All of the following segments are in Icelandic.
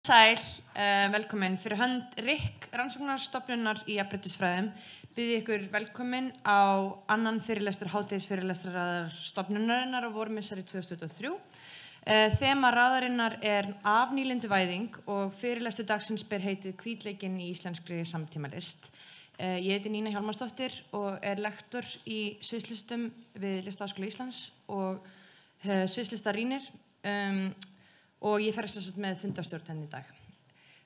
Sæl, velkomin. Fyrir hönd RIK rannsóknarstofnunar í jafnréttisfræðum býð ég ykkur velkomin á annan fyrirlestur hádegisfyrirlestraraðar stofnunarinnar á vormissari 2023. Þema raðarinnar af nýlenduvæðing og fyrirlestur dagsins ber heitið Hvítleikinn í íslenskri samtímalist. Ég heiti Nína Hjálmarsdóttir og lektor í sviðslistum við Listaháskóla Íslands og sviðslistarýnir. Og ég fer með fundarstjórn henni í dag.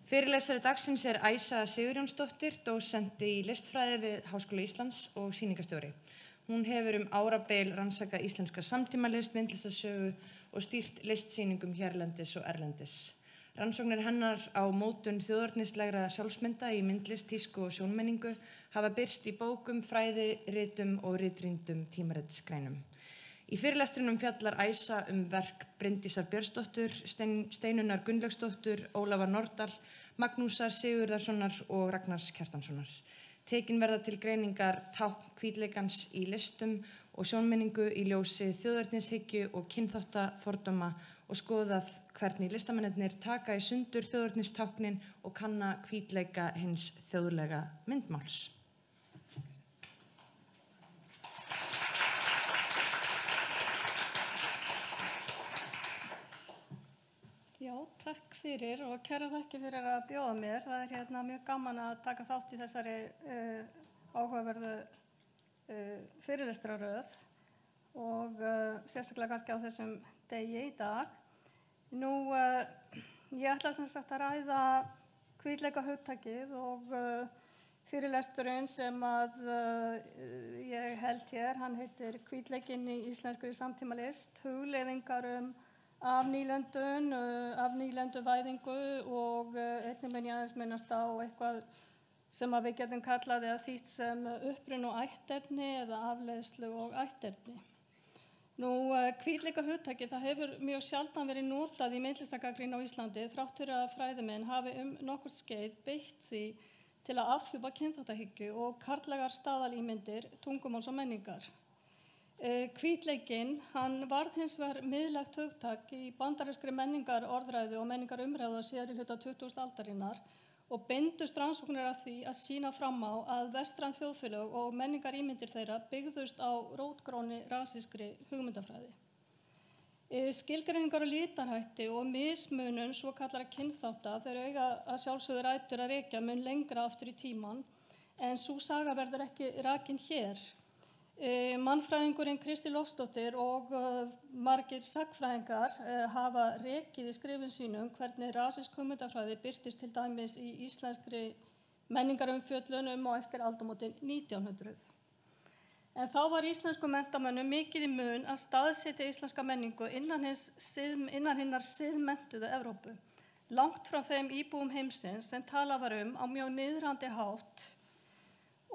Fyrirlesari dagsins Æsa Sigurjónsdóttir, dósent í listfræði við Háskóla Íslands og sýningarstjóri. Hún hefur árabil rannsakað íslenska samtímalist, myndlistarsögu og stýrt listsýningum hérlendis og erlendis. Rannsóknir hennar á mótun þjóðernislegra sjálfsmynda í myndlist, tísku og sjónmenningu hafa birst í bókum, fræðiritum og ritrýndum tímaritsgreinum. Í fyrirlestrinum fjallar Æsa verk Bryndísar Björnsdóttur, Steinunnar Gunnlaugsdóttur, Ólafar Nordal, Magnúsar Sigurðarsonar og Ragnars Kjartanssonar. Tekin verða til greiningar tákn hvítleikans í listum og sjónmenningu í ljósi þjóðernishyggju og kynþáttafordóma og skoðað hvernig listamennirnir taka í sundur þjóðernistáknin og kanna hvítleika hins þjóðlega myndmáls. Já, takk fyrir og kærar þakkir fyrir að bjóða mér. Það mjög gaman að taka þátt í þessari áhugaverðu fyrirlestraröð og sérstaklega kannski á þessum degi í dag. Ég ætla sem sagt að ræða hvítleikahugtakið og fyrirlesturinn sem ég held hér, hann heitir Hvítleikinn í íslenskri samtímalist, hugleiðingar af nýlenduvæðingu og einnig mun ég aðeins minnast á eitthvað sem við getum kallað eða þýtt sem uppruna og ætterni eða afleiðslu og ætterni. Hvítleikahugtakið það hefur mjög sjaldan verið notað í myndlistagagnrýni á Íslandi þrátt fyrir að fræðimenn hafi nokkurt skeið beitt því til að afhjúpa kynþáttahyggju og karllægar staðalímyndir tungumáls og menningar. Hvítleikinn, hann varð hins vegar miðlægt hugtak í bandarískri menningarorðræðu og menningarumræðu á síðari hluta 20. aldarinnar og beindust rannsóknir að því að sýna fram á að vestræn þjóðfélög og menningarímyndir þeirra byggðust á rótgróinni rasískri hugmyndafræði. Skilgreiningar og litarhætti og mismunun svokallaðra kynþátta þeir eiga að sjálfsögðu rætur að rekja mun lengra aftur í tímann en sú saga verður ekki rakin hér. Mannfræðingurinn Kristín Loftsdóttir og margir sagnfræðingar hafa rekið í skrifum sínum hvernig rasísk hugmyndafræði birtist til dæmis í íslenskri menningarumfjöllun og eftir aldamótin 1900. En þá var íslenskum menntamönnum mikið í mun að staðsetja íslenska menningu innan hinnar siðmenntuðu Evrópu, langt frá þeim íbúum heimsins sem talað var á mjög niðrandi hátt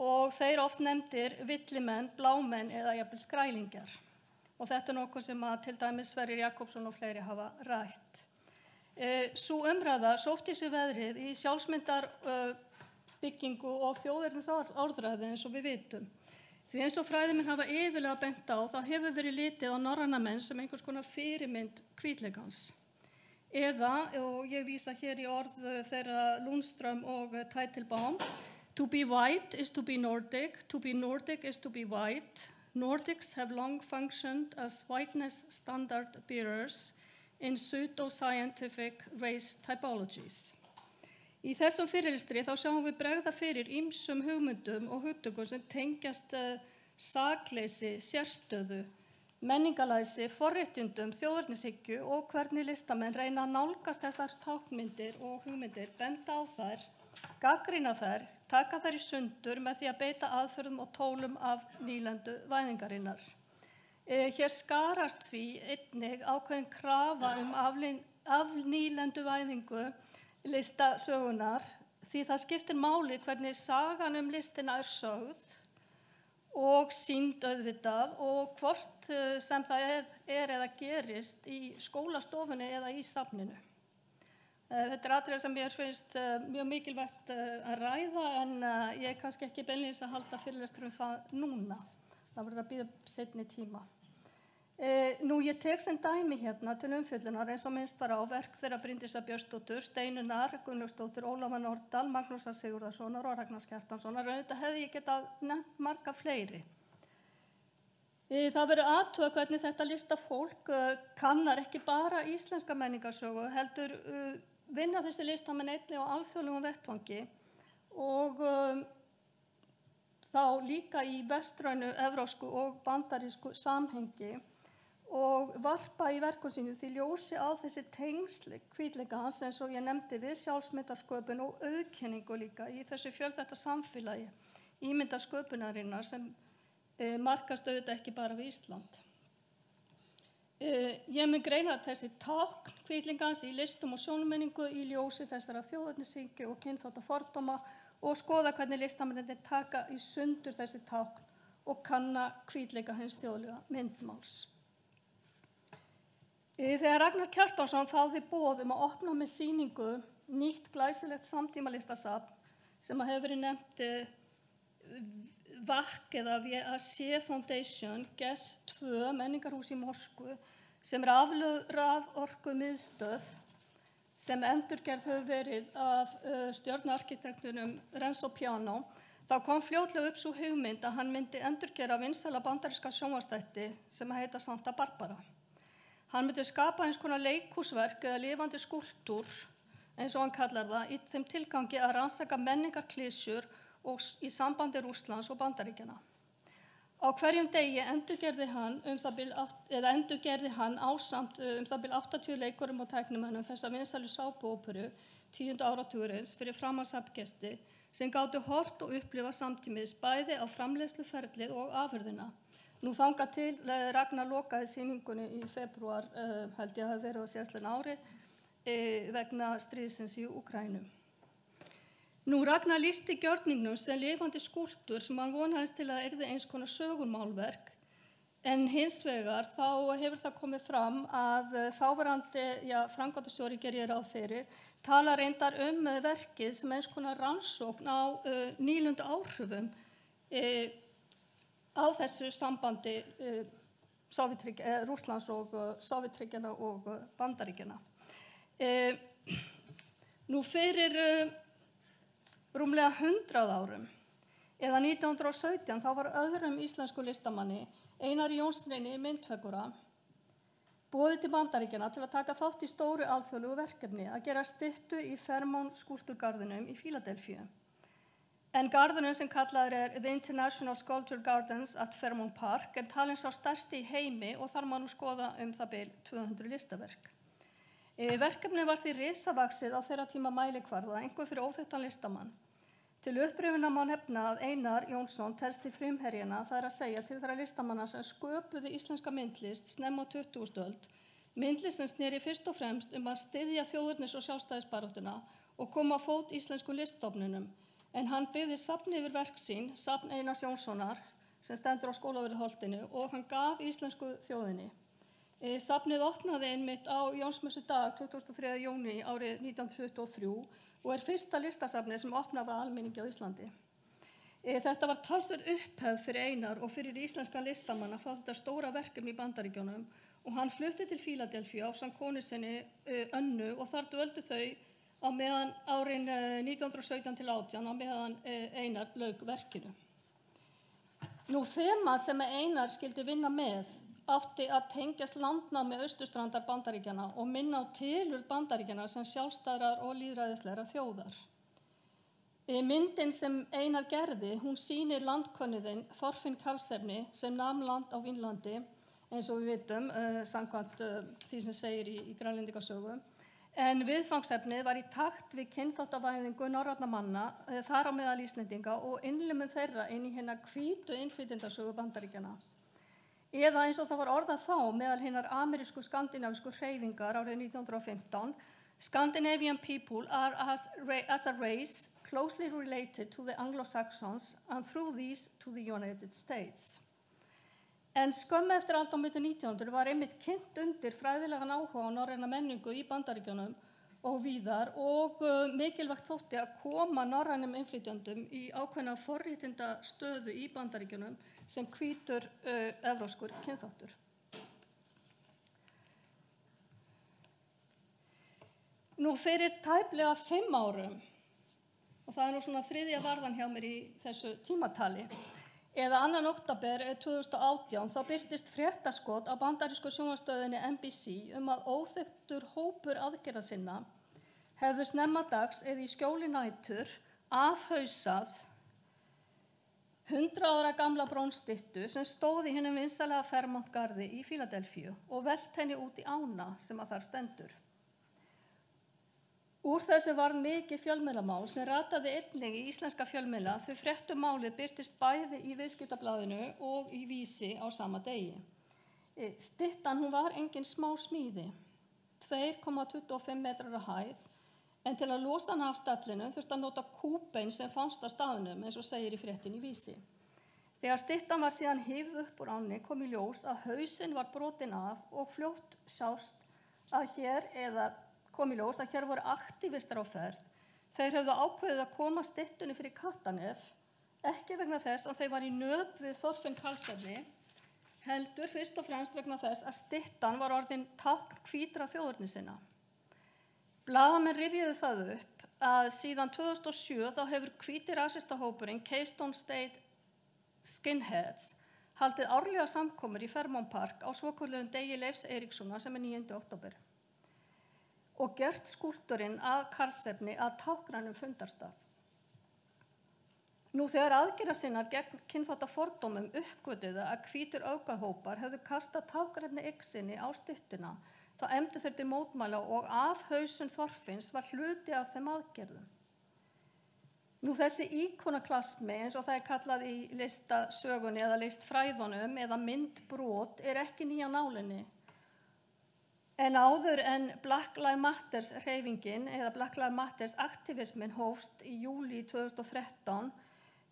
og þeir oft nefndir villimenn, blámenn eða jafnvel skrælingjar. Og þetta nokkuð sem til dæmis Sverrir Jakobsson og fleiri hafa rætt. Sú umræða sótti sig veðrið í sjálfsmyndarbyggingu og þjóðernisorðræðu eins og við vitum. Því eins og fræðimenn hafa iðulega bent á, þá hefur verið litið á norræna menn sem einhvers konar fyrirmynd hvítleikans. Eða, og ég vísa hér í orð þeirra Lundström og Teitelbaum, to be white is to be Nordic is to be white. Nordics have long functioned as whiteness standard bearers in pseudo-scientific race typologies. Í þessum fyrirlestri þá sjáum við bregða fyrir ýmsum hugmyndum og hugtökum sem tengjast sakleysi, sérstöðu, menningalæsi, forréttindum, þjóðernishyggju og hvernig listamenn reyna að nálgast þessar táknmyndir og hugmyndir, benda á þær, gagnrýna þær, taka þær í sundur með því að beita aðferðum og tólum af nýlendu væðingarinnar. Hér skarast því einnig ákveðin krafa af nýlendu væðingu listasögunar því það skiptir máli hvernig sagan listina sögð og sýnd auðvitað og hvort sem það eða gerist í skólastofunni eða í safninu. Þetta atriði sem mér finnst mjög mikilvægt að ræða en ég kannski ekki beinlínis að halda fyrirlestur það núna. Það verður að bíða seinni tíma. Nú ég tek sem dæmi hérna til umfjöllunar eins og minnst var á verk þeirra Bryndísar Björnsdóttur, Steinunnar Gunnlaugsdóttur, Ólafar Nordal, Magnúsar Sigurðarsonar og Ragnars Kjartanssonar. Auðvitað hefði ég getað nefnt marga fleiri. Það verður athuga hvernig þetta listafólk kannar ekki bara íslenska menningarsögu, heldur vinna þessi listamenn einnig á alþjóðlegum vettvangi og þá líka í vestrænu, evrópsku og bandarísku samhengi og varpa í verkum sínu því ljósi á þessi tengsl hvítleikans eins og ég nefndi við sjálfsmyndarsköpun og auðkenningu líka í þessu fjölþætta samfélagi ímyndarsköpunarinnar sem markast auðvitað ekki bara við Ísland. Ég mun greina þessi tákn hvítlingans í listum og sjónmenningu í ljósi þessara þjóðernishyggju og kynþátta fordóma og skoða hvernig listamennirnir taka í sundur þessi tákn og kanna hvítleika hins þjóðlega myndmáls. Þegar Ragnar Kjartansson þáði boð að opna með sýningu nýtt glæsilegt samtímalistasafn sem hefur verið nefnt VAK eða VAC Foundation, GES 2, menningarhús í Moskvu, sem raforku miðstöð sem endurgerð hefur verið af stjörnuarkitektunum Renzo Piano, þá kom fljótlega upp sú hugmynd að hann myndi endurgera vinsæla bandaríska sjónvarpsþætti sem heita Santa Barbara. Hann myndi skapa eins konar leikhúsverk eða lifandi skúlptúr, eins og hann kallar það, í þeim tilgangi að rannsaka menningarklisjur og í sambandi Rússlands og Bandaríkjanna. Á hverjum degi endurgerði hann ásamt það bil 80 leikurum og tæknimönnum þessa vinsælu sápuóperu 10. áratugurins fyrir framan safngesti sem gátu hort og upplifa samtímis bæði á framleiðsluferlið og afurðina. Nú þangað til Ragnar lokaði sýningunni í febrúar, held ég að hafi verið á síðastliðnu ári, vegna stríðsins í Úkraínu. Nú Ragnar lýsti gjörningnum sem lifandi skúlptúr sem hann vonaðist til að yrði eins konar sögumálverk, en hins vegar þá hefur það komið fram að þáverandi framkvæmdastjóri gerir ég ráð fyrir, tala reyndar verkið sem eins konar rannsókn á nýlundu áhrifum á þessu sambandi Rússlands og Sovétríkjanna og Bandaríkjanna. Nú fyrir rúmlega 100 árum, eða 1917, þá var öðrum íslensku listamanni, Einari Jónssyni myndhöggvara, boðið til Bandaríkjanna til að taka þátt í stóru alþjóðlegu verkefni að gera styttu í Fairmount skúlptúrgarðinum í Fíladelfíu. En garðurinn sem kallaður The International Sculpture Gardens at Fairmount Park talinn sá stærsti í heimi og þar má nú skoða það bil 200 listaverk. Verkefnið var því risavaxið á þeirra tíma mælikvarða, einhver fyrir óþekktan listamann. Til upprifjunar má nefna að Einar Jónsson telst til frumherjana, það að segja til þeirra listamanna sem sköpuðu íslenska myndlist snemma á 20. öld. Myndlistin sneri fyrst og fremst að styðja þjóðernis- og sjálfstæðisbaráttuna og koma á fót íslensku liststofnunum. En hann byggði safn yfir verk sín, safn Einars Jónssonar, sem stendur á Skólavörðuholtinu og hann gaf íslensku þjóðinni. Safnið opnaði einmitt á Jónsmessudag 23. júní árið 1923 og fyrsta listasafnið sem opnað var almenningi á Íslandi. Þetta var talsverð upphefð fyrir Einar og fyrir íslenska listamann að fá þetta stóra verkefni í Bandaríkjunum og hann flutti til Fíladelfíu ásamt konu sinni Önnu og þar dvöldu þau á meðan árin 1917 til 18 á meðan Einar lauk verkinu. Nú þema sem Einar skildi vinna með átti að tengjast landnámi austurstrandar Bandaríkjanna og minna á tilurð Bandaríkjanna sem sjálfstæðrar og lýðræðislegra þjóðar. Myndin sem Einar gerði, hún sýnir landkönnuðinn Þorfinn Karlsefni sem nam land á Vínlandi, eins og við vitum, samkvæmt því sem segir í Grænlendingasögu. En viðfangsefnið var í takt við kynþáttavæðingu norrænna manna, þar á meðal Íslendinga og innlimun þeirra inn í hina hvítu innflytjendasögu Bandaríkjanna. Eða eins og það var orðað þá meðal hinnar amerísku skandinavísku hreyfingar árið 1915, Scandinavian people are as a race closely related to the Anglo-Saxons and through these to the United States. En skömmu eftir aldamótin 1900 var einmitt kynnt undir fræðilegan áhuga á norræna menningu í Bandaríkjunum og víðar og mikilvægt þótti að koma norrænum innflytjendum í ákveðna forréttindastöðu í Bandaríkjunum sem hvítur evrópskur kynþáttur. Nú fyrir tæplega 5 árum, og það nú svona þriðja varðan hjá mér í þessu tímatali, eða 2. október 2018, þá birtist fréttaskot á bandarísku sjónvarpsstöðinni NBC að óþekktur hópur aðgerðasinna hefðu snemma dags eða í skjóli nætur afhausað 100 ára gamla brónstyttu sem stóð í hinum vinsælega Fairmount-garði í Fíladelfíu og velt henni út í ána sem að þar stendur. Úr þessu varð mikið fjölmiðlamál sem rataði einnig í íslenska fjölmiðla þau fréttu málið birtist bæði í Viðskiptablaðinu og í Vísi á sama degi. Styttan hún var engin smá smíði, 2,25 metrar á hæð, en til að losa hann af stallinu þurfti að nota kúbein sem fannst á staðnum eins og segir í fréttinni í Vísi. Þegar styttan var síðan hífð upp úr ánni kom í ljós að hausinn var brotinn af og fljótt sást að hér voru aktívistar á ferð. Þeir höfðu ákveðið að koma styttunni fyrir Katanef, ekki vegna þess að þeir var í nöp við Þorfinn Karlsefni, heldur fyrst og fremst vegna þess að styttan var orðin tákn hvítra þjóðernis sinna. Blaðamenn rifjuðu það upp að síðan 2007 þá hefur hvíti rasistahópurinn Keystone State Skinheads haldið árlega samkomur í Fairmount Park á svokölluðum degi Leifs Eiríkssonar sem 9. október og gert skúlptúrinn að Karlsefni að táknrænum fundarstað. Nú þegar aðgerðasinnar gegn kynþáttafordómum uppgötvuðu að hvítir öfgahópar hefðu kastað táknrænni eign sinni á styttuna, þá efndu þeir til mótmæla og afhausun Þorfinns var hluti af þeim aðgerðum. Nú þessi íkonoklasmi, eins og það er kallað í listasögunni eða listfræðunum eða myndbrot, er ekki nýja nálinni. En áður en Black Lives Matter hreyfingin eða Black Lives Matter aktivismin hófst í júlí 2013,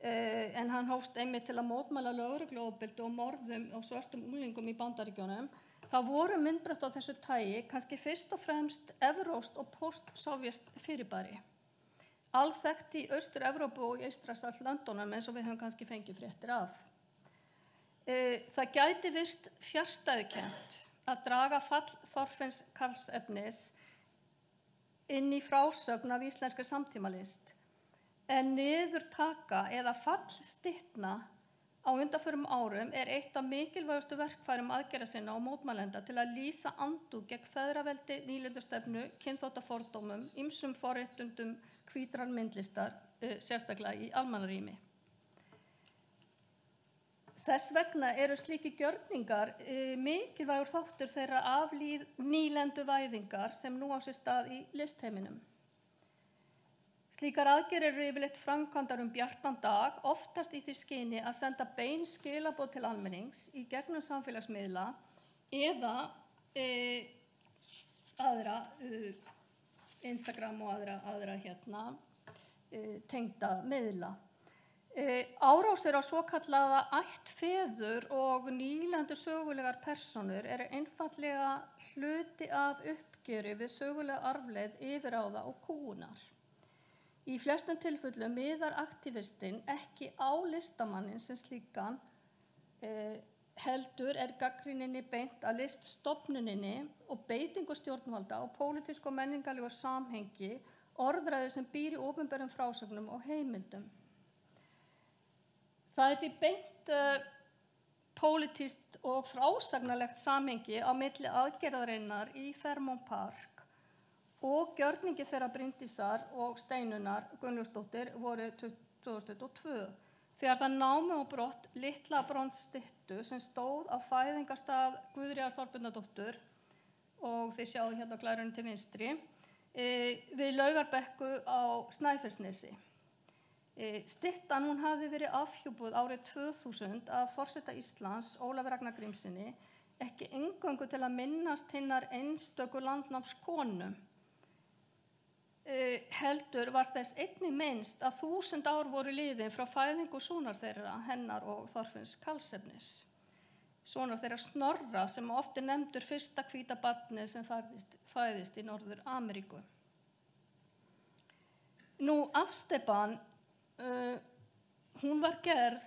en hann hófst einmitt til að mótmæla lögregluofbeldi og morðum á svörtum unglingum í Bandaríkjunum, þá voru myndbrot á þessu tagi kannski fyrst og fremst evrópskt og post-sovjeskt fyrirbæri. Alþekkt í Austur-Evrópu og í Eystrasaltslöndunum eins og við höfum kannski fengið fréttir af. Það gæti virst fjarstæðukennt að draga fall Þorfinns Karlsefnis inn í frásögn af íslenskri samtímalist, en niðurtaka eða fall styttna á undanförum árum er eitt af mikilvægustu verkfærum aðgerðasinna og mótmælenda til að lýsa andúð gegn feðraveldi, nýlendustefnu, kynþáttafordómum, ýmsum forréttindum hvítrar myndlistar, sérstaklega í almannarými. Þess vegna eru slíki gjörningar mikilvægur þáttur þeirra nýlenduvæðingar sem nú á sér stað í listheiminum. Slíkar aðgerðir eru yfirleitt framkvæmdar bjartan dag, oftast í því skyni að senda bein skilaboð til almennings í gegnum samfélagsmiðla eða aðra Instagram og aðra tengda miðla. Árásir á svokallaða ættfeður og nýlendu sögulegar persónur eru einfaldlega hluti af uppgjöri við sögulega arfleið yfiráða og kúgunar. Í flestum tilfellum miðar aktivistinn ekki á listamannin sem slíkan, heldur er gagnrýninni beint að liststofnuninni og beitingu stjórnvalda og pólitísku og menningarlegu samhengi orðræði sem býr í opinberum frásögnum og heimildum. Það er því beint pólitískt og frásagnarlegt samhengi á milli aðgerðarinnar í Fairmount Park og gjörningi þeirra Bryndísar og Steinunnar Gunnlaugsdóttur vorið 2022 þegar það námu á brott litla bronsstyttu sem stóð á fæðingarstað Guðríðar Þorbjarnardóttur og þið sjáu hérna glærunni til vinstri við Laugarbekku á Snæfellsnesi. Styttan hún hafði verið afhjúpuð árið 2000 af forseta Íslands, Ólafi Ragnar Grímssyni, ekki eingöngu til að minnast hinnar einstöku landnámskonu. Heldur var þess einnig minnst að 1000 ár voru liðin frá fæðingu sonar þeirra, hennar og Þorfinns Karlsefnis. Sonar þeirra Snorra sem oft er nefndur fyrsta hvíta barnið sem fæðist í Norður Ameríku. Nú afsteypan hún var gerð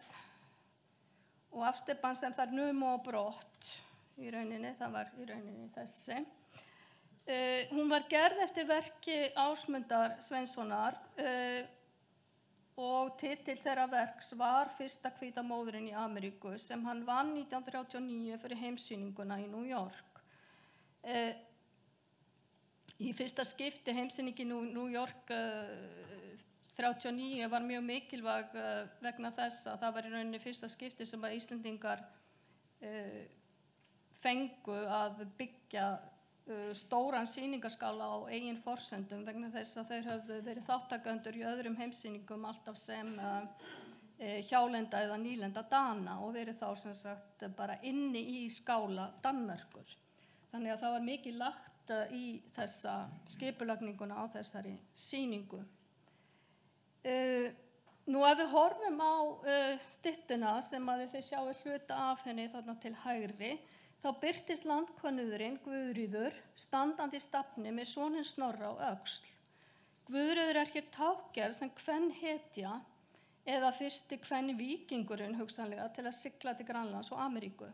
og afsteypan sem þar numu á brott í rauninni, það var í rauninni þessi, Hún var gerð eftir verki Ásmundar Sveinssonar og titill þeirra verks var Fyrsta hvíta móðirin í Ameríku sem hann vann 1939 fyrir heimssýninguna í New York. Í fyrsta skipti heimssýningi í New York 39 var mjög mikilvæg vegna þess að það var í rauninni fyrsta skipti sem að Íslendingar fengu að byggja stóran sýningarskála á eigin forsendum vegna þess að þeir höfðu verið þáttakendur í öðrum heimssýningum alltaf sem hjálenda eða nýlenda Dana og verið þá sem sagt bara inni í skála Danmerkur. Þannig að það var mikið lagt í þessa skipulagninguna á þessari sýningu. Nú ef við horfum á styttuna sem að þið sjáu hluta af henni þarna til hægri, þá birtist landkönnuðurinn Guðríður standandi í stafni með soninn Snorra á öxl. Guðríður hér tákgerð sem kvenhetja eða fyrsti kvenvíkingurinn hugsanlega til að sigla til Grænlands og Ameríku.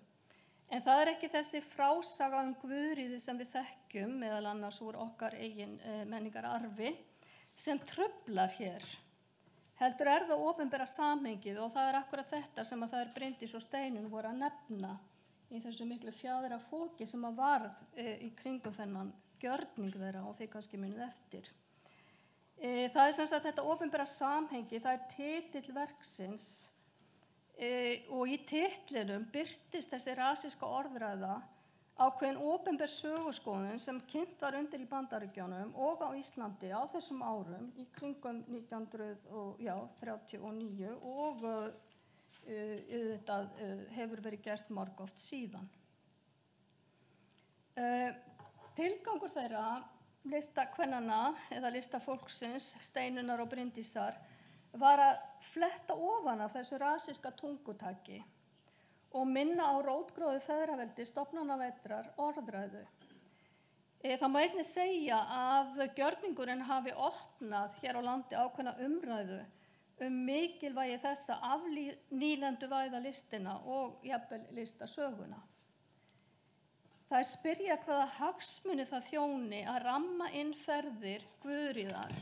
En það ekki þessi frásaga Guðríði sem við þekkjum, meðal annars úr okkar eigin menningararfi, sem truflar hér. Heldur það opinbera samhengið og það akkurat þetta sem að það Bryndís og Steinunn voru að nefna í þessu miklu fjaðrafóki sem að varð í kringum þennan gjörning þeirra og þið kannski munið eftir. Það sem sagt þetta opinbera samhengi, það titill verksins og í titlinum birtist þessi rasíska orðræða ákveðin opinber söguskoðun sem kynnt var undir í Bandaríkjunum og á Íslandi á þessum árum í kringum 1939 og þetta hefur verið gert margoft síðan. Tilgangur þeirra listakvennanna eða listafólksins, Steinunnar og Bryndísar, var að fletta ofan af þessu rasíska tungutaki og minna á rótgróðu feðraveldi stofnanavetrar orðræðu. Það má einnig segja að gjörningurinn hafi opnað hér á landi ákveðna umræðu mikilvægi þess að afnýlenduvæða listina og jafnvel listasöguna. Það spyrja hvaða hagsmuni það þjóni að ramma inn ferðir Guðríðar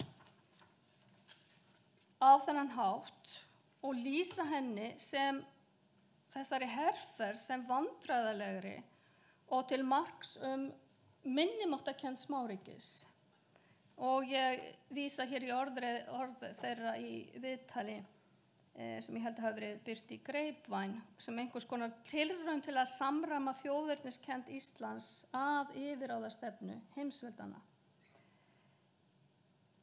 á þennan hátt og lýsa henni sem þessari herferð sem vandræðalegri og til marks minnimáttakennd smáríkis. Og ég vísa hér í orð þeirra í viðtali sem ég held að hafi verið birt í Grapevine sem einhvers konar tilraun til að samræma þjóðerniskennd Íslands að yfirráðastefnu heimsveldana.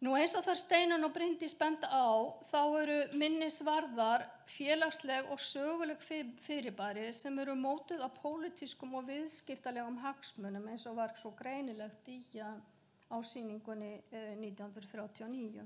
Nú eins og þar Steinunn og Bryndís benda á, þá eru minnisvarðar félagsleg og söguleg fyrirbæri sem eru mótuð af pólitískum og viðskiptalegum hagsmunum eins og var svo greinilegt í á sýningunni 1939.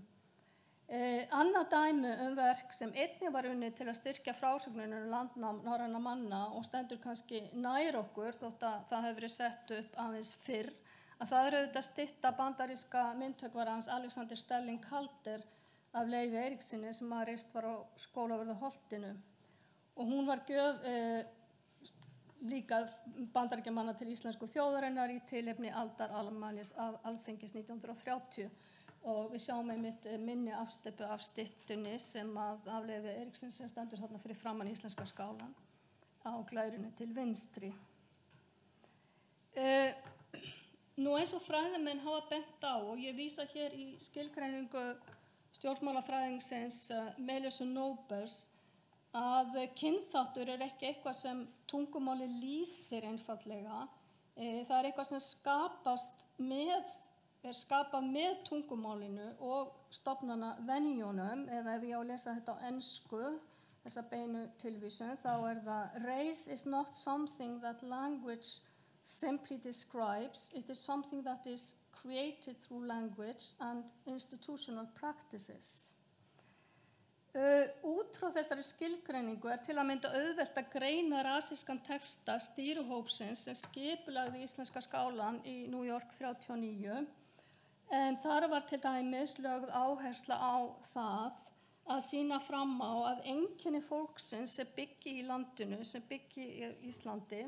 Annað dæmi verk sem einnig var unnið til að styrkja frásögnina landnám norræna manna og stendur kannski nær okkur þótt að það hefur verið sett upp aðeins fyrr, að það auðvitað stytta bandaríska myndhöggvarans Alexander Stelling Calder af Leifi Eiríkssyni sem að reist var á Skólavörðuholtinu. Og hún var gjöf líka Bandaríkjamanna til íslensku þjóðarinnar í tilefni aldarafmælis af Alþingis 1930 og við sjáum einmitt minni afsteypu af styttunni sem af Leifi Eiríkssyni sem stendur þarna fyrir framan íslenska skálan á glærunni til vinstri. Nú eins og fræðimenn hafa bent á og ég vísa hér í skilgreiningu stjórnmálafræðingsins Meliusu Nobels að kynþáttur ekki eitthvað sem tungumáli lýsir einfaldlega. Það eitthvað sem skapað með tungumálinu og stofnana venjunum, eða ef ég á að lesa þetta á ensku, þessa beinu tilvísun, þá það race is not something that language simply describes, it is something that is created through language and institutional practices. Út frá þessari skilgreiningu til að mynda auðvelt að greina rasískan texta stýruhópsins sem skipulagði íslenska skálan í New York 39, en þar var til dæmis lögð áhersla á það að sýna fram á að einkenni fólksins sem byggi í landinu, sem byggi í Íslandi,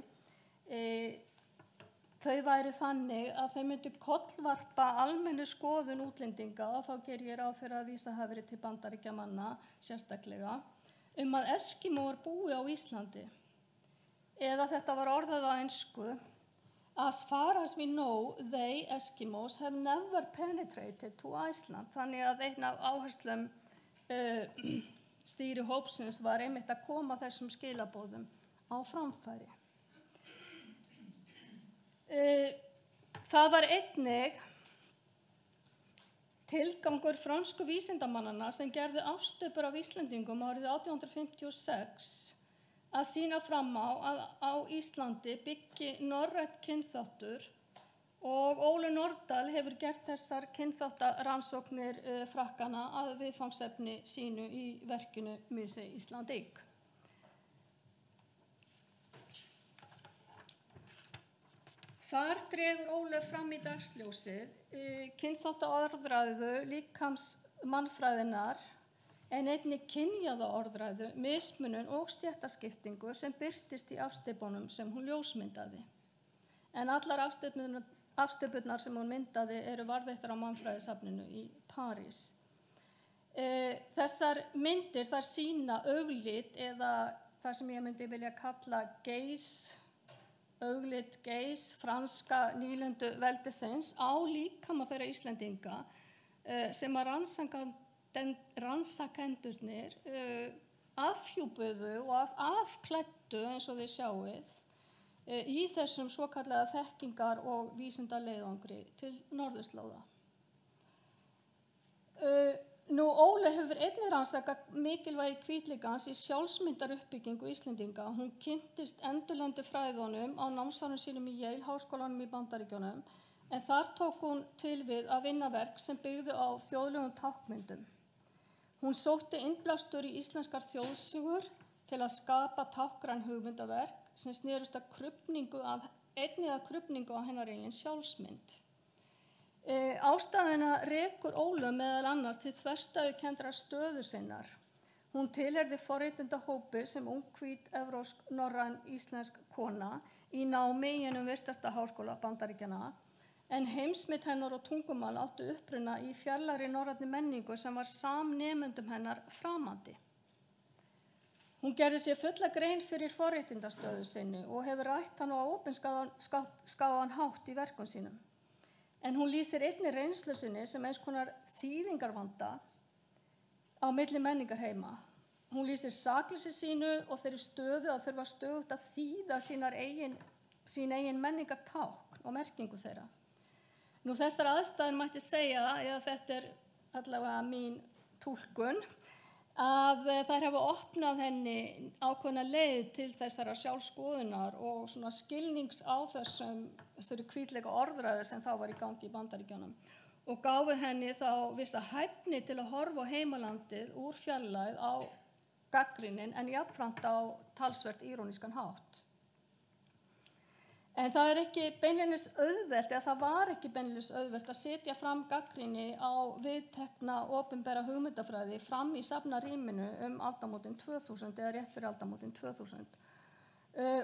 þau væri þannig að þau myndu kollvarpa almennu skoðun útlendinga, og þá ger ég ráð fyrir að vísa hafi verið til Bandaríkjamanna sérstaklega, að eskimóar búi á Íslandi. Eða þetta var orðað á ensku: As far as we know, they Eskimos have never penetrated to Iceland. Þannig að einn af áherslum stýrihópsins var einmitt að koma þessum skilaboðum á framfæri. Það var einnig tilgangur frönsku vísindamannanna sem gerðu afstöpur af Íslendingum árið 1856 að sýna fram á að á Íslandi byggi norrænn kynþáttur, og Óli Nordal hefur gert þessar kynþáttarannsóknir Frakkanna að viðfangsefni sínu í verkinu Musée Islandique. Þar dregur Ólöf fram í dagsljósið kynþáttaorðræðu líkamsmannfræðinnar, en einnig kynjaða orðræðu, mismunun og stéttaskiptingu sem birtist í afsteypunum sem hún ljósmyndaði. En allar afsteypurnar sem hún myndaði eru varðveittar á Mannfræðisafninu í París. Þessar myndir þar sýna auglit, eða það sem ég myndi vilja kalla auglit geis franska nýlendu veldisins á líkama þeirra Íslendinga sem að rannsakendurnir afhjúpuðu og afklæddu, eins og þið sjáið, í þessum svokallaða þekkingar- og vísindaleiðangri til norðurslóða. Óli hefur einnig rannsakað mikilvægi hvítleikans í sjálfsmyndaruppbyggingu Íslendinga. Hún kynntist endurlendu fræðunum á námsárum sínum í Yale háskólanum í Bandaríkjunum, en þar tók hún til við að vinna verk sem byggðu á þjóðlegum táknmyndum. Hún sótti innblástur í íslenskar þjóðsögur til að skapa táknræn hugmyndaverk sem snerust að krufningu á hennar eigin sjálfsmynd. Ástæðuna rekur Ólöf meðal annars til þverstæðukenndrar stöðu sinnar. Hún tilheyrði forréttindahópi sem unghvít evrópsk norræn íslensk kona í námi í einum virtasta háskóla Bandaríkjanna, en heimsmynd hennar og tungumál áttu uppruna í fjarlægri norrænni menningu sem var samnemendum hennar framandi. Hún gerði sér fulla grein fyrir forréttindastöðu sinni og hefur rætt hann á opinskáan hátt í verkum sínum. En hún lýsir einnig reynslu sinni sem eins konar þýðingarvanda á milli menningarheima. Hún lýsir sakleysi sínu og þeirri stöðu að þurfa stöðugt að þýða sín eigin menningartákn og merkingu þeirra. Þessar aðstæður mætti segja, eða þetta er allavega mín túlkun, að þær hafa opnað henni ákveðna leið til þessara sjálfskoðunar og svona skilnings á þessari hvítleika orðræðu sem þá var í gangi í Bandaríkjunum, og gáfu henni þá vissa hæfni til að horfa á heimalandið úr fjarlægð á gagnrýnin, en jafnframt á talsvert írónískan hátt. En það er ekki beinlínis auðvelt, eða það var ekki beinlínis auðvelt að setja fram gagnrýni á viðtekna opinbera hugmyndafræði fram í safnarýminu aldamótin 2000, eða rétt fyrir aldamótin 2000.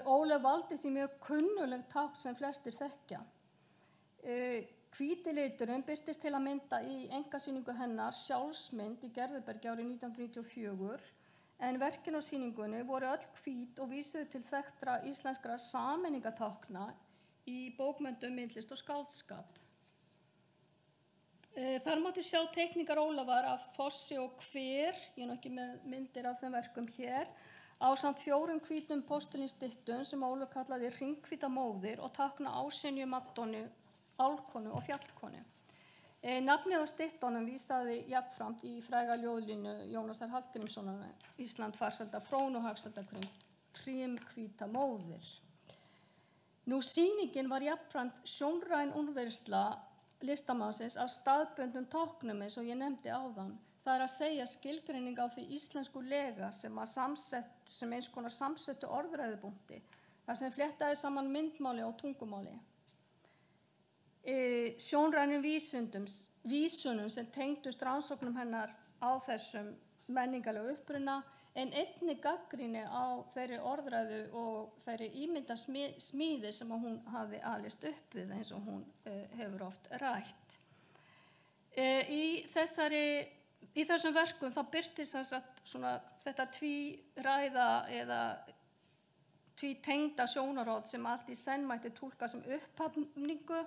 Ólöf valdi því mjög kunnulegt tákn sem flestir þekkja. Hvíti liturinn birtist til að mynda í einkasýningu hennar Sjálfsmynd í Gerðubergi árið 1994, en verkin á sýningunni voru öll hvít og vísuðu til þekktra íslenskra sameiningatákna í bókmenntum, myndlist og skáldskap. Þar mátti sjá teikningar Ólafar af fossi og hver, ég er nú ekki með myndir af þeim verkum hér, ásamt 4 hvítum postulínsstyttum sem Ólöf kallaði hringhvíta móðir og tákna Ásynju, Madonnu, Álfkonu og Fjallkonu. Nafnið á styttunum vísaði jafnframt í fræga ljóðlínu Jónasar Hallgrímssonar, Ísland farsælda frón og hagsælda hrímhvíta móðir. Sýningin var jafnframt sjónræn úrvinnsla listamannsins af staðbundnum táknum, eins og ég nefndi áðan. Það er að segja skilgreining á því íslensku lega sem eins konar samsettu orðræðubúnti, þar sem fléttaði saman myndmáli og tungumáli. Sjónrænum vísunum sem tengdust rannsóknum hennar á þessum menningarlegu uppruna en einnig gagnrýni á þeirri orðræðu og þeirri ímyndasmíði sem hún hafði alist upp við eins og hún hefur oft rætt. Í þessum verkum þá birtist þetta tvíræða eða tvítengda sjónarhorn sem allt í senn mætti túlka sem upphafningu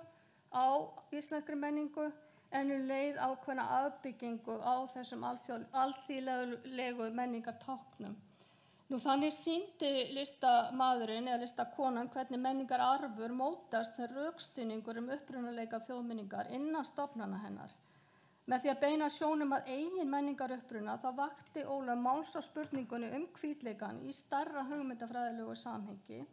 á íslenskri menningu en leið ákveðna afbyggingu á þessum alþýðlegu menningartáknum. Þannig sýndi listamaðurinn eða listakonan hvernig menningararfur mótast sem rökstuðningur upprunaleika þjóðmenningar innan stofnana hennar. Með því að beina sjónum að eigin menningaruppruna þá vakti Ólöf máls á spurningunni hvítleikann í stærra hugmyndafræðilegu samhengi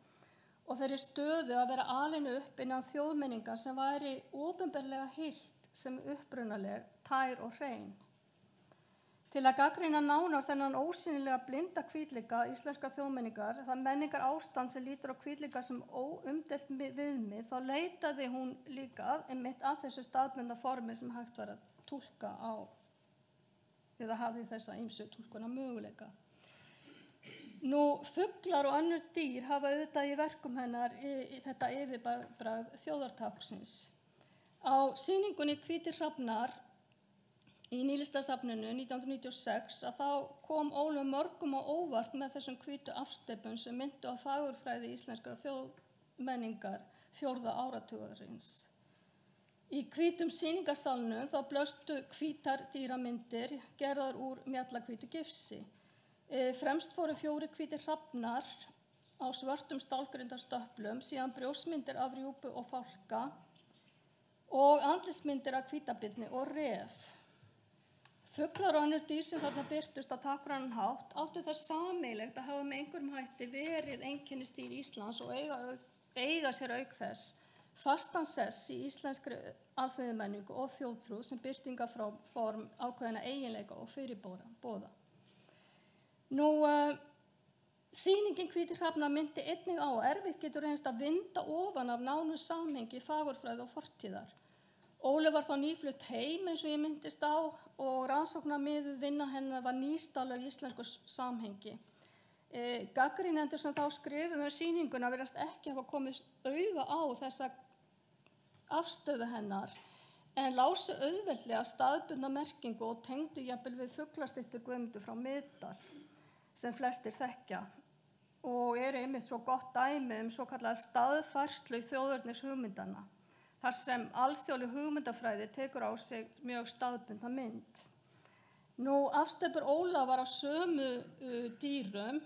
og þeirri stöðu að vera alin upp innan þjóðmenningar sem væri opinberlega heilt sem upprunaleg, tær og hrein. Til að gagnrýna nánar þennan ósýnilega blinda hvítleika íslenskra þjóðmenningar, það menningar ástand sem lítur á hvítleika sem óumdeilt viðmið, þá leitaði hún líka einmitt af þessu staðbundna formi sem hægt var að túlka á eða hafði þessa ýmsu túlkuna möguleika. Fuglar og önnur dýr hafa auðvitað í verkum hennar í þetta yfirbragð þjóðartáknsins. Á sýningunni Hvítir hrafnar í Nýlistasafninu 1996 að þá kom Ólöf mörgum á óvart með þessum hvítu afsteypum sem myndu á fagurfræði íslenskra þjóðmenningar 4. áratugarins. Í hvítum sýningarsalnum þá blöstu hvítar dýramyndir gerðar úr mjallahvítu gifsi. Fremst fóru 4 hvítir hrafnar á svörtum stálgrindastöplum, síðan brjóstmyndir af rjúpu og fálka og andlitsmyndir af hvítabirni og ref. Fuglar og önnur dýr sem þarna birtust á táknrænan hátt áttu það sameiginlegt að hafa með einhverjum hætti verið einkennisdýr Íslands og eiga sér auk þess fastan sess í íslenskri alþýðumenningu og þjóðtrú sem birtingarform ákveðna eiginleika og fyrirboða. Sýningin Hvítir hrafnar myndi einnig á að erfitt getur reynst að vinda ofan af nánu samhengi fagurfræði og fortíðar. Ólöf var þá nýflutt heim eins og ég myndist á og rannsóknarmiðuð vinna hennar var nýstárleg í íslensku samhengi. Gagnrýnendur sem þá skrifuðu sýninguna virðast ekki hafa komið auga á þessa afstöðu hennar en lásu auðveldlega staðbundna merkingu og tengdu jafnvel við fuglastyttur Guðmundur frá Miðdal sem flestir þekkja og eru einmitt svo gott dæmi svokallaða staðfærslu þjóðernis hugmyndana þar sem alþjóðleg hugmyndafræði tekur á sig mjög staðbundna mynd. Afstöpur Ólafar á sömu dýrum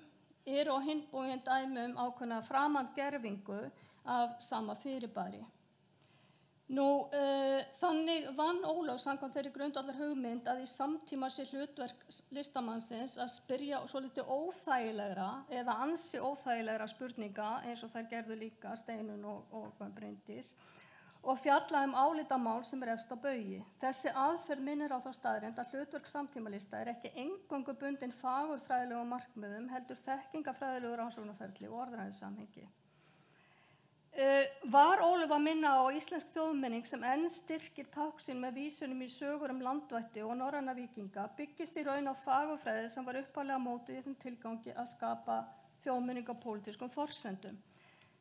eru á hinn bóginn dæmi ákveðna framandgervingu af sama fyrirbæri. Þannig vann Ólaf samkvæmt þeirri grundvallar hugmynd að í samtíma sé hlutverk listamannsins að spyrja svolítið óþægilegra eða ansi óþægilegra spurninga eins og þær gerðu líka Steinunn og Bryndís og fjalla álitamál sem efst á baugi. Þessi aðferð minnir á þá staðreynd að hlutverk samtímalista ekki eingöngu bundin fagurfræðilegum markmiðum heldur þekkingafræðilegu rannsóknarferli og orðræðusamhengi. Var Ólöf að minna á íslensk þjóðmenning sem enn styrkir tákn sín með vísunum í sögur landvætti og norræna víkinga byggist í raun á fagurfræði sem var upphaflega mótuð í þeim tilgangi að skapa þjóðmenning á pólitískum forsendum.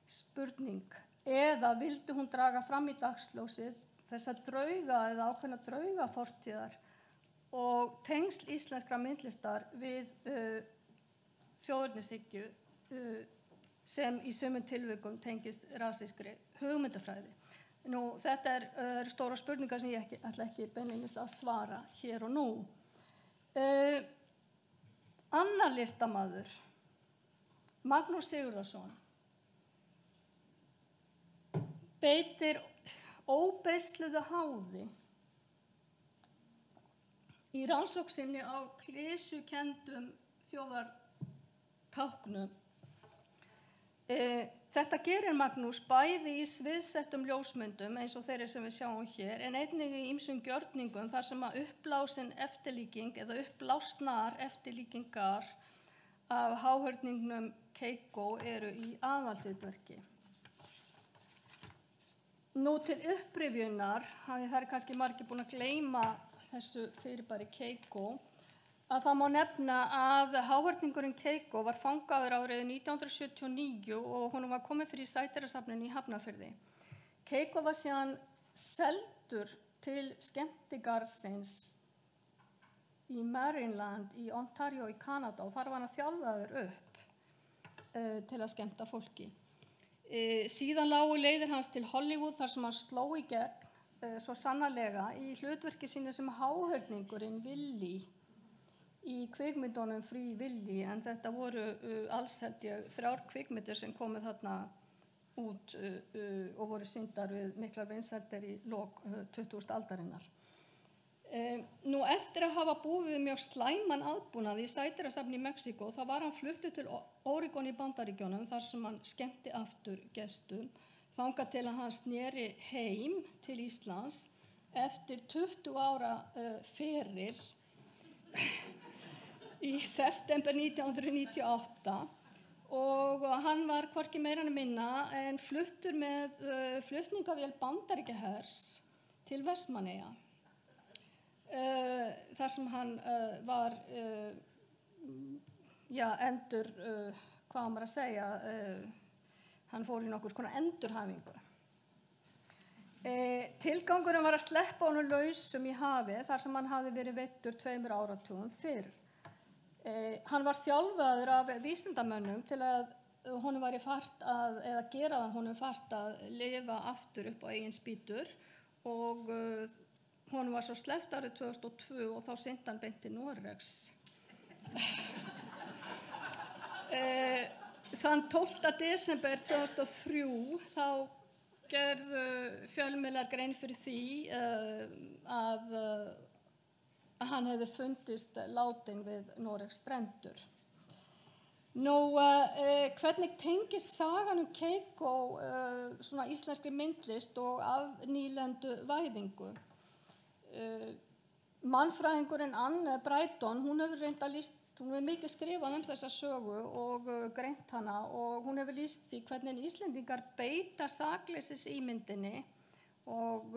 Spurning, eða vildi hún draga fram í dagsljósið þessa drauga eða ákveðna draugafortíðar og tengsl íslenskra myndlistar við þjóðernishyggju sem í sumum tilvikum tengist rasískri hugmyndafræði. Þetta er stóra spurningar sem ég ætla ekki beinlínis að svara hér og nú. Annar listamaður, Magnús Sigurðarson, beitir óbeisluðu háði í rannsókn sinni á klisjukenndum þjóðartáknum. Þetta gerir Magnús bæði í sviðsettum ljósmyndum eins og þeirri sem við sjáum hér en einnig í ýmsum gjörningum þar sem að uppblásin eftirlíking eða uppblásnar eftirlíkingar af háhyrningnum Keikó eru í aðalhlutverki. Til upprifjunar, það er kannski margir búin að gleyma þessu fyrirbæri Keikó, að það má nefna að háhyrningurinn Keikó var fangaður árið 1979 og honum var komið fyrir sædýrasafninu í Hafnarfirði. Keikó var síðan seldur til skemmtigarðsins í Maryland í Ontario í Kanada og þar var hann þjálfaður upp til að skemmta fólki. Síðan lágu leiðir hans til Hollywood þar sem hann sló í gegn svo sannarlega í hlutverki sínu sem háhyrningurinn Willy í kvikmyndunum Free Willy, en þetta voru alls held ég 3 kvikmyndir sem komið þarna út og voru sýndar við miklar vinsældir í lok 20. aldarinnar. Nú eftir að hafa búið við mjög slæman aðbúnað í sædýrasafni í Mexíkó þá var hann fluttur til Oregon í Bandaríkjunum þar sem hann skemmti aftur gestum þangað til að hann sneri heim til Íslands eftir 20 ára feril í september 1998 og hann var hvorki meira en minna en fluttur með flutningavél Bandaríkjahers til Vestmannaeyja. Þar sem hann var hvað á maður að segja, hann fór í nokkur konar endurhæfingu. Tilgangurinn var að sleppa honum lausum í hafi þar sem hann hafði verið veiddur 2 áratugum fyrr. Hann var þjálfaður af vísindamönnum til að honum væri fært að, eða gera honum fært að lifa aftur upp á eigin spýtur og honum var svo sleppt árið 2002 og þá synti hann beint til Noregs. Þann 12. desember 2003 þá gerðu fjölmiðlar grein fyrir því að hann hefði fundist látinn við Noregs strendur. Nú, hvernig tengist sagan Keikó svona íslenskri myndlist og af nýlendu væðingu? Mannfræðingurinn Anne Brighton, hún hefur mikið skrifað þessa sögu og greint hana og hún hefur lýst því hvernig Íslendingar beita sakleysisímyndinni og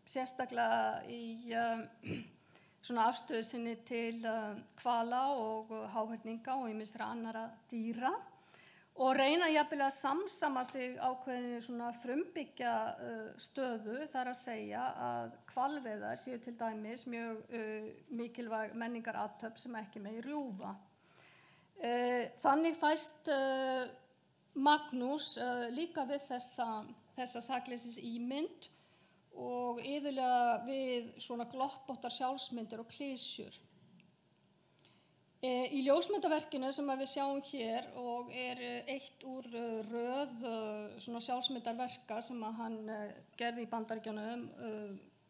sérstaklega í svona afstöðu sinni til hvala og háhyrninga og ýmissa annarra dýra og reyna jafnvel að samsama sig ákveðinni svona frumbyggja stöðu þar að segja að hvalveiðar séu til dæmis mjög mikilvæg menningarathöfn sem ekki megi rjúfa. Þannig fæst Magnús líka við þessa sakleysisímynd og iðulega við svona gloppóttar sjálfsmyndir og klisjur. Í ljósmyndaverkinu sem við sjáum hér og eitt úr röð svona sjálfsmyndarverka sem hann gerði í Bandaríkjunum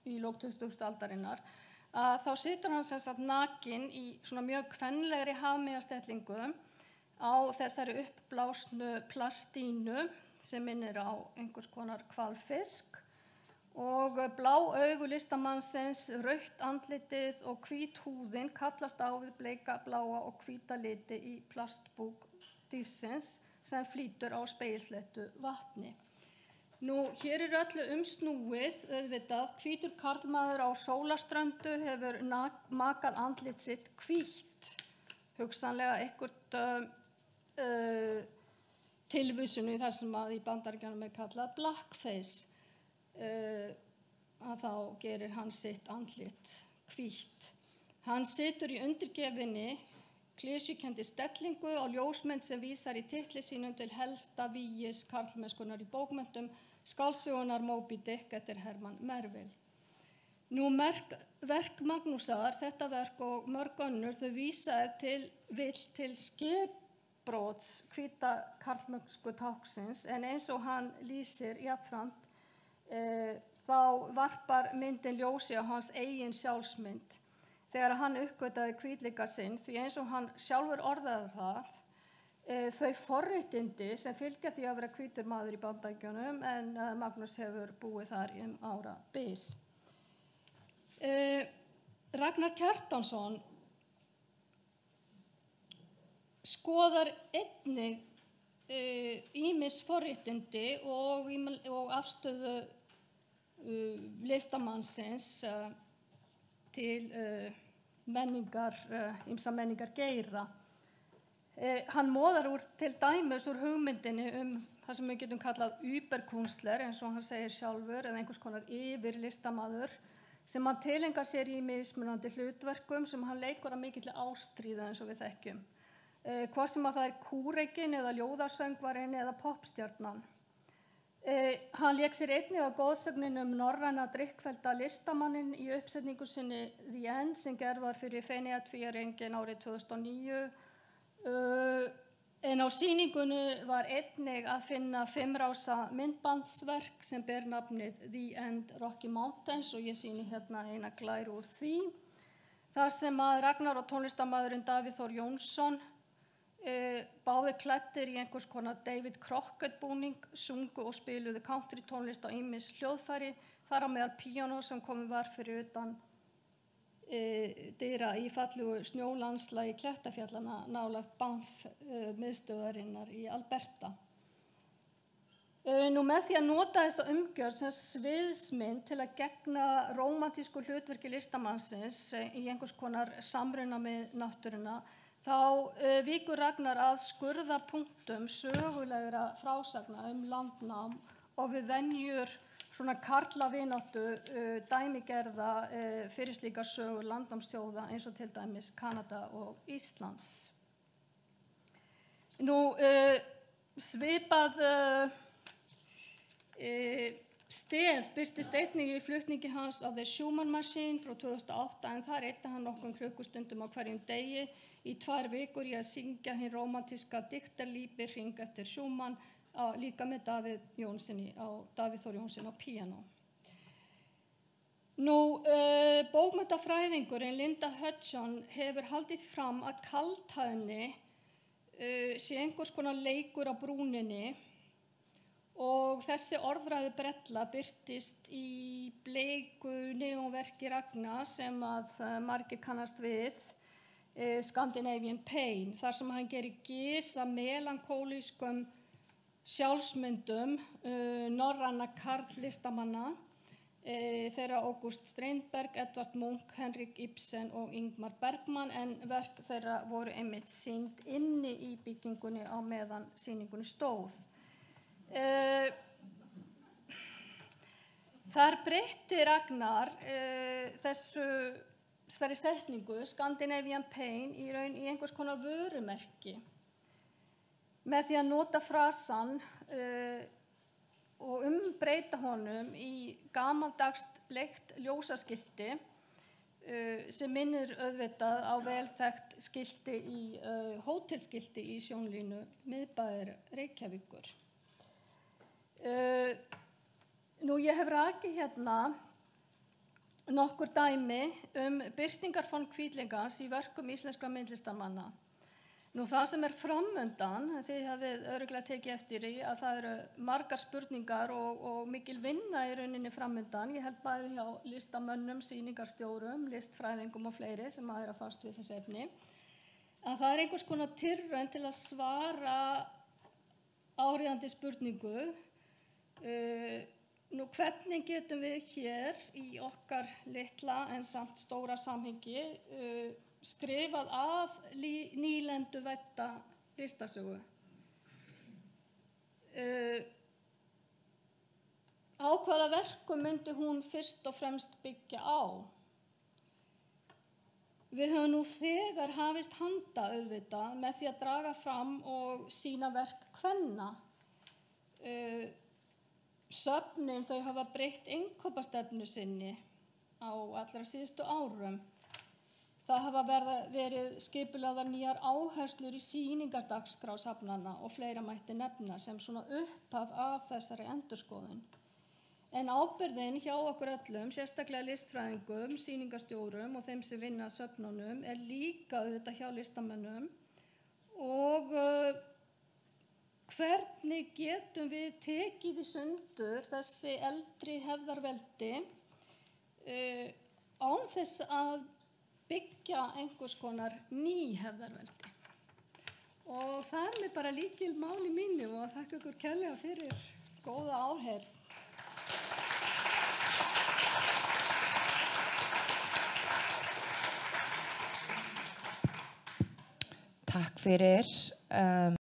í lok 20. aldarinnar, þá situr hann sem sagt nakinn í svona mjög kvenlegri hafmeyjastellingu á þessari uppblásnu plastínu sem minnir á einhvers konar hvalfisk og blá augu listamannsins, rautt andlitið og hvít húðin kallast á við bleika, bláa og hvíta liti í plastbúk dýrsins sem flýtur á spegilsléttu vatni. Nú, hér öllu umsnúið, auðvitað, hvítur karlmaður á sólarströndu hefur makað andlit sitt hvítt, hugsanlega eitthvert tilvísun í það sem í Bandaríkjunum kallað blackface. Að þá gerir hann sitt andlit hvítt. Hann situr í undirgefinni klisjukenndri stellingu á ljósmynd sem vísar í titli sínum til helsta vígis karlmennskunnar í bókmenntum skáldsögunnar Moby Dick eftir Herman Melville. Nú, verk Magnúsar, þetta verk og mörg önnur, þau vísa til skipbrots hvíta karlmennsku táknsins en eins og hann lýsir jafnframt þá varpar myndin ljósi á hans eigin sjálfsmynd þegar hann uppgötvaði hvítleika sinn því eins og hann sjálfur orðaði það þau forréttindi sem fylgja því að vera hvítur maður í Bandaríkjunum en Magnús hefur búið þar í árabil. Ragnar Kjartansson skoðar einnig ýmis forréttindi og afstöðu listamannsins til ýmsa menningar geira. Hann móðar til dæmis úr hugmyndinni það sem við getum kallað Überkünstler, eins og hann segir sjálfur, eða einhvers konar yfirlistamaður, sem hann tilengar sér í mismunandi hlutverkum sem hann leikur að mikilli ástríðu eins og við þekkjum. Hvort sem að það kúreikinn eða ljóðasöngvarinn eða poppstjarnan. Hann lék sér einnig að goðsögnin norræna drykkfellda listamannin í uppsetningu sinni The End sem gerð var fyrir Feneyjatvíæringinn árið 2009. En á sýningunni var einnig að finna 5-rása myndbandsverk sem ber nafnið The End Rocky Mountains og ég sýni hérna eina glæru úr því. Þar sem að Ragnar og tónlistarmaðurinn Davíð Þór Jónsson báðir klæddir í einhvers konar David Crockett búning, sungu og spiluðu country tónlist á ýmis hljóðfæri, þar á meðal píanó sem komið var fyrir utan dyra í fallegu snjólandslagi Klettafjallana nálægt Banff miðstöðvarinnar í Alberta. Nú með því að nota þessa umgjörð sem sviðsmynd til að gegna rómantísku hlutverki listamannsins í einhvers konar samruna með náttúruna, þá víkur Ragnar að skurðarpunktum sögulegra frásagna landnám og við venjur svona karlavináttu dæmigerða fyrir slíkar sögur landnámsþjóða eins og til dæmis Kanada og Íslands. Nú svipað stef birtist einnig í flutningi hans á The Schumann Machine frá 2008 en þar eyddi hann nokkrum klukkustundum á hverjum degi í 2 vikur í að syngja hinn rómantíska diktarlífi hring eftir Schumann líka með Davíð Þór Jónssyni á píanó. Nú, bókmenntafræðingurinn Linda Hudson hefur haldið fram að kaldhæðni sé einhvers konar leikur á brúninni og þessi orðræðu brella birtist í bleiku neonverki Ragnar sem að margir kannast við, Scandinavian Pain, þar sem hann gerir gys að melankólískum sjálfsmyndum norræna karllistamanna þeirra August Strindberg, Edvard Munch, Henrik Ibsen og Ingmar Bergman en verk þeirra voru einmitt sýnd inni í byggingunni á meðan sýningunni stóð. Þar breytti Ragnar þessari setningu, Scandinavian Pain, í raun í einhvers konar vörumerki með því að nota frasan og umbreyta honum í gamaldagst bleikt ljósaskilti sem minnir auðvitað á velþekkt skilti í hótelskilti í sjónlínu miðbæjar Reykjavíkur. Nú ég hef rakið hérna nokkur dæmi birtingarform hvítlingans í verkum íslenskra myndlistarmanna. Nú það sem framundan, þið hafið örugglega tekið eftir í að það eru margar spurningar og mikil vinna í rauninni framundan. Ég held bæði hjá listamönnum, sýningarstjórum, listfræðingum og fleiri sem að fást við þessi efni. Að það einhvers konar tilraun til að svara áríðandi spurningu. Nú hvernig getum við hér í okkar litla en samt stóra samhengi skrifað af nýlenduvædda listasögu. Á hvaða verkum myndi hún fyrst og fremst byggja á? Við höfum nú þegar hafist handa auðvitað með því að draga fram og sýna verk kvenna. Söfnin þau hafa breytt innkaupastefnu sinni á allra síðustu árum. Það hafa verið skipulagðar nýjar áherslur í sýningardagskrá safnanna og fleira mætti nefna sem svona upphaf af þessari endurskoðun. En ábyrgðin hjá okkur öllum, sérstaklega listfræðingum, sýningarstjórum og þeim sem vinna að söfnunum líka auðvitað hjá listamönnum og hvernig getum við tekið í sundur þessi eldri hefðarveldi án þess að byggja einhvers konar ný hefðarveldi. Og það er bara lykilmál í mínu og þakka ykkur kærlega fyrir góða áheyrn. Takk fyrir.